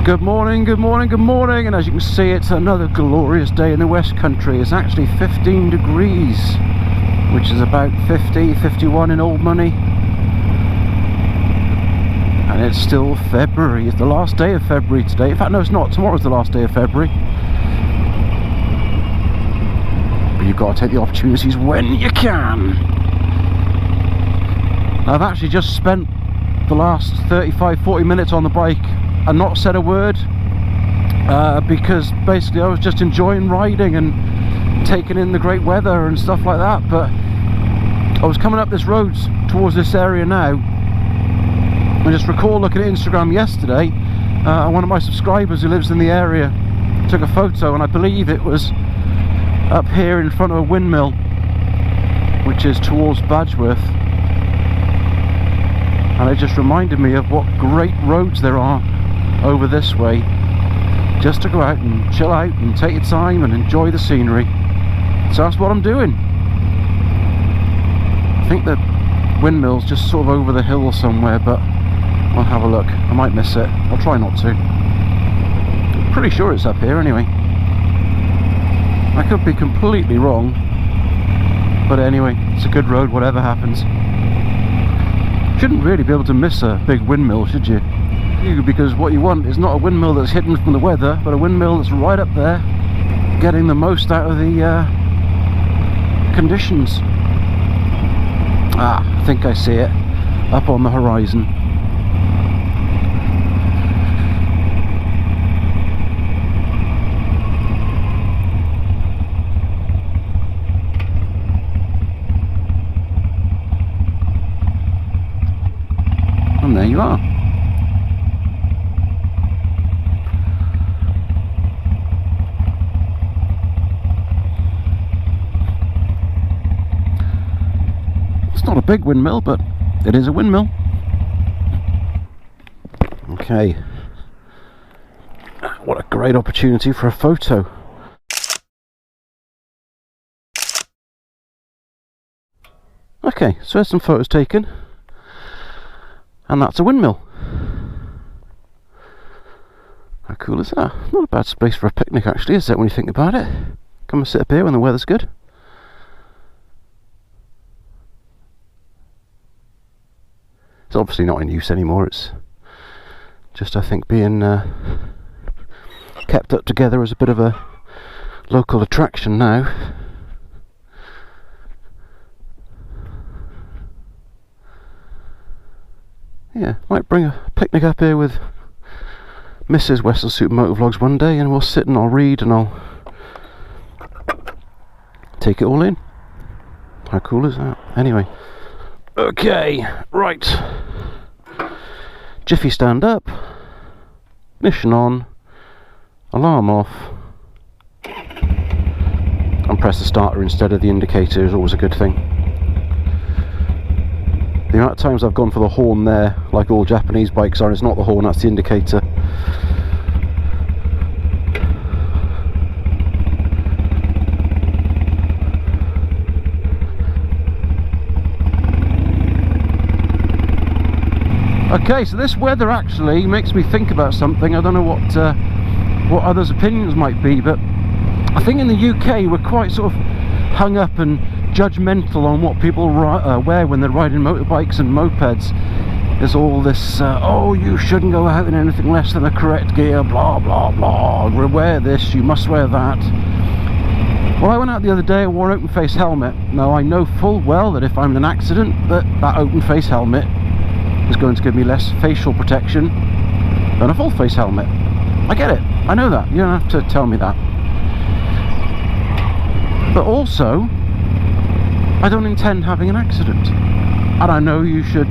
Good morning, good morning, good morning, and as you can see, it's another glorious day in the West Country. It's actually 15 degrees, which is about 50, 51 in old money. And it's still February. It's the last day of February today. In fact, no, it's not. Tomorrow's the last day of February. But you've got to take the opportunities when you can. I've actually just spent the last 35-40 minutes on the bike and not said a word because basically I was just enjoying riding and taking in the great weather and stuff like that. But I was coming up this road towards this area now. I just recall looking at Instagram yesterday, one of my subscribers who lives in the area took a photo, and I believe it was up here in front of a windmill, which is towards Badgeworth. And it just reminded me of what great roads there are over this way, just to go out and chill out and take your time and enjoy the scenery. So that's what I'm doing. I think the windmill's just sort of over the hill somewhere, but I'll have a look. I might miss it. I'll try not to. I'm pretty sure it's up here anyway. I could be completely wrong, but anyway, it's a good road whatever happens. Shouldn't really be able to miss a big windmill, should you? Because what you want is not a windmill that's hidden from the weather, but a windmill that's right up there, getting the most out of the conditions. I think I see it up on the horizon. And there you are. It's not a big windmill, but it is a windmill. Okay. What a great opportunity for a photo. Okay, so there's some photos taken. And that's a windmill. How cool is that? Not a bad space for a picnic actually, is it, when you think about it? Come and sit up here when the weather's good. It's obviously not in use anymore. It's just, I think, being kept up together as a bit of a local attraction now. Yeah, might bring a picnic up here with Mrs. Weston Super Motovlogs one day, and we'll sit and I'll read and I'll take it all in. How cool is that? Anyway, okay, right. Jiffy stand up, ignition on, alarm off, and press the starter instead of the indicator is always a good thing. The amount of times I've gone for the horn there, like all Japanese bikes are, it's not the horn, that's the indicator. Okay, so this weather actually makes me think about something. I don't know what others' opinions might be, but I think in the UK we're quite sort of hung up and judgmental on what people wear when they're riding motorbikes and mopeds. There's all this oh, you shouldn't go out in anything less than the correct gear, blah blah blah, wear this, you must wear that. Well, I went out the other day and wore an open face helmet. Now I know full well that if I'm in an accident, that open face helmet is going to give me less facial protection than a full face helmet. I get it, I know that, you don't have to tell me that. But also, I don't intend having an accident, and I know you should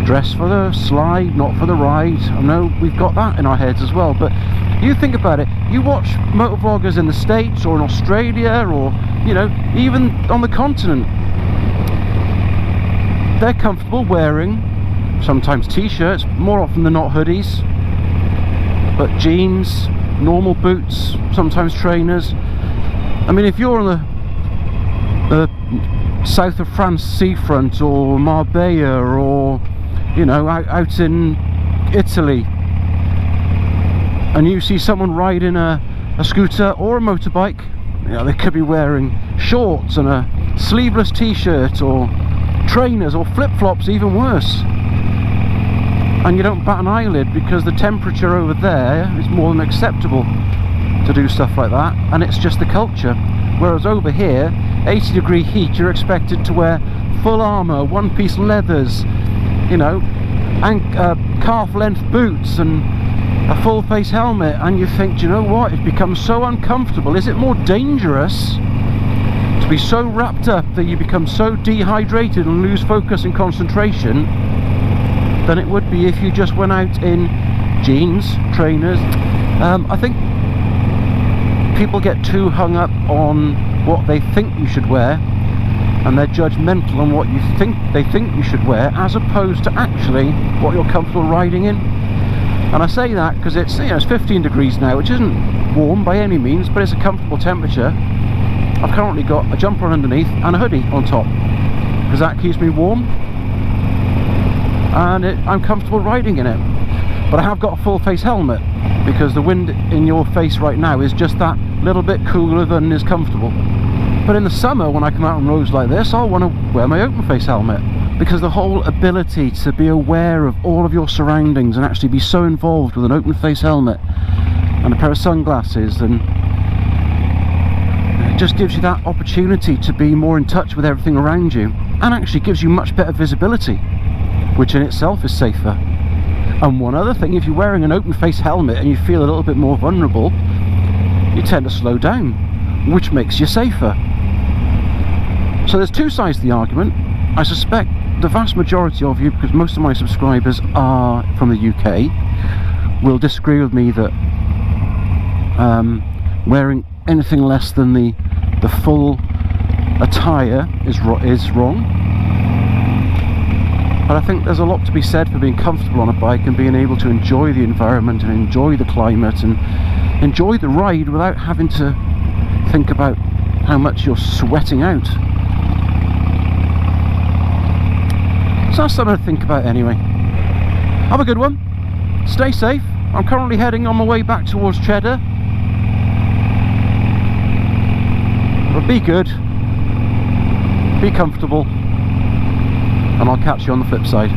dress for the slide, not for the ride. I know we've got that in our heads as well, but you think about it, you watch motovloggers in the States or in Australia, or you know, even on the continent, they're comfortable wearing sometimes t-shirts, more often than not hoodies, but jeans, normal boots, sometimes trainers. I mean, if you're on the south of France seafront, or Marbella, or you know, out in Italy, and you see someone riding a scooter or a motorbike, you know, they could be wearing shorts and a sleeveless t-shirt or trainers or flip-flops, even worse, and you don't bat an eyelid because the temperature over there is more than acceptable to do stuff like that, and it's just the culture. Whereas over here, 80-degree heat, you're expected to wear full armour, one-piece leathers, you know, and calf-length boots and a full-face helmet, and you think, do you know what, it becomes so uncomfortable. Is it more dangerous to be so wrapped up that you become so dehydrated and lose focus and concentration than it would be if you just went out in jeans, trainers? I think people get too hung up on what they think you should wear, and they're judgmental on what they think you should wear, as opposed to actually what you're comfortable riding in. And I say that because it's, you know, it's 15 degrees now, which isn't warm by any means, but it's a comfortable temperature. I've currently got a jumper on underneath and a hoodie on top because that keeps me warm, and I'm comfortable riding in it. But I have got a full face helmet because the wind in your face right now is just that little bit cooler than is comfortable. But in the summer, when I come out on roads like this, I'll want to wear my open face helmet, because the whole ability to be aware of all of your surroundings and actually be so involved with an open face helmet and a pair of sunglasses, and it just gives you that opportunity to be more in touch with everything around you, and actually gives you much better visibility, which in itself is safer. And one other thing, if you're wearing an open face helmet and you feel a little bit more vulnerable, you tend to slow down, which makes you safer. So there's two sides to the argument. I suspect the vast majority of you, because most of my subscribers are from the UK, will disagree with me that wearing anything less than the full attire is wrong. But I think there's a lot to be said for being comfortable on a bike and being able to enjoy the environment and enjoy the climate and enjoy the ride without having to think about how much you're sweating out. So that's something to think about anyway. Have a good one. Stay safe. I'm currently heading on my way back towards Cheddar. But be good. Be comfortable. And I'll catch you on the flip side.